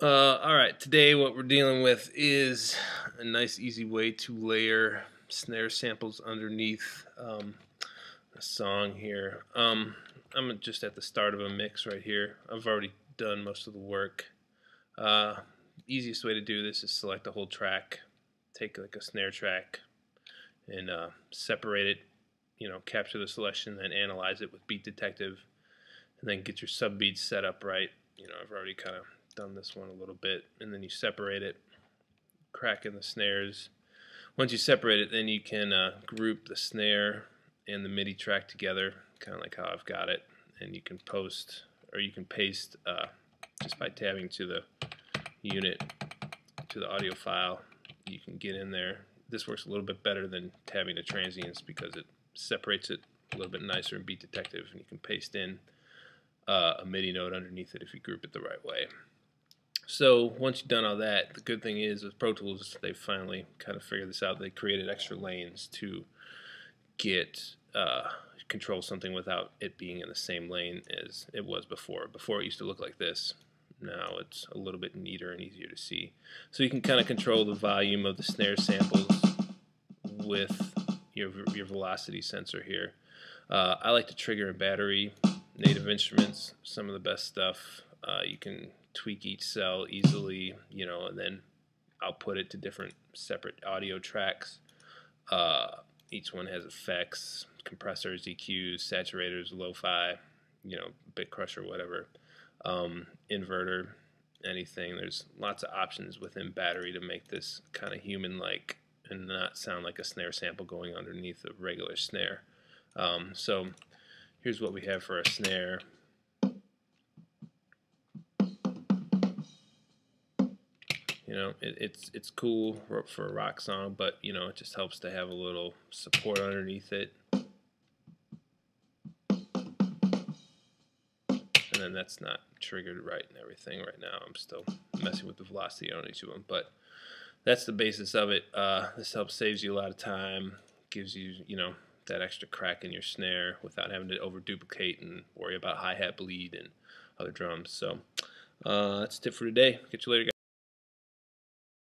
Alright, today what we're dealing with is a nice easy way to layer snare samples underneath a song here. I'm just at the start of a mix right here. I've already done most of the work. Easiest way to do this is select a whole track, take like a snare track and separate it, capture the selection, then analyze it with Beat Detective, and then get your sub beats set up right. I've already kind of done this one a little bit, and then you separate it, crack in the snares. Once you separate it, then you can group the snare and the MIDI track together, kind of like how I've got it, and you can post or you can paste just by tabbing to the unit, to the audio file. You can get in there. This works a little bit better than tabbing to transients because it separates it a little bit nicer in Beat Detective, and you can paste in a MIDI note underneath it if you group it the right way. So once you've done all that, the good thing is with Pro Tools, they finally kind of figured this out. They created extra lanes to get control something without it being in the same lane as it was before. Before it used to look like this. Now it's a little bit neater and easier to see. So you can kind of control the volume of the snare samples with your velocity sensor here. I like to trigger in battery, Native Instruments, some of the best stuff. You can tweak each cell easily, and then output it to different separate audio tracks. Each one has effects, compressors, EQs, saturators, lo-fi, bit crusher, whatever, inverter, anything. There's lots of options within battery to make this kind of human-like and not sound like a snare sample going underneath a regular snare. So here's what we have for a snare. It's cool for a rock song, but it just helps to have a little support underneath it. And then that's not triggered right and everything right now. I'm still messing with the velocity on each of them, but that's the basis of it. This helps saves you a lot of time, gives you that extra crack in your snare without having to over duplicate and worry about hi-hat bleed and other drums. So that's a tip for today. Catch you later, guys.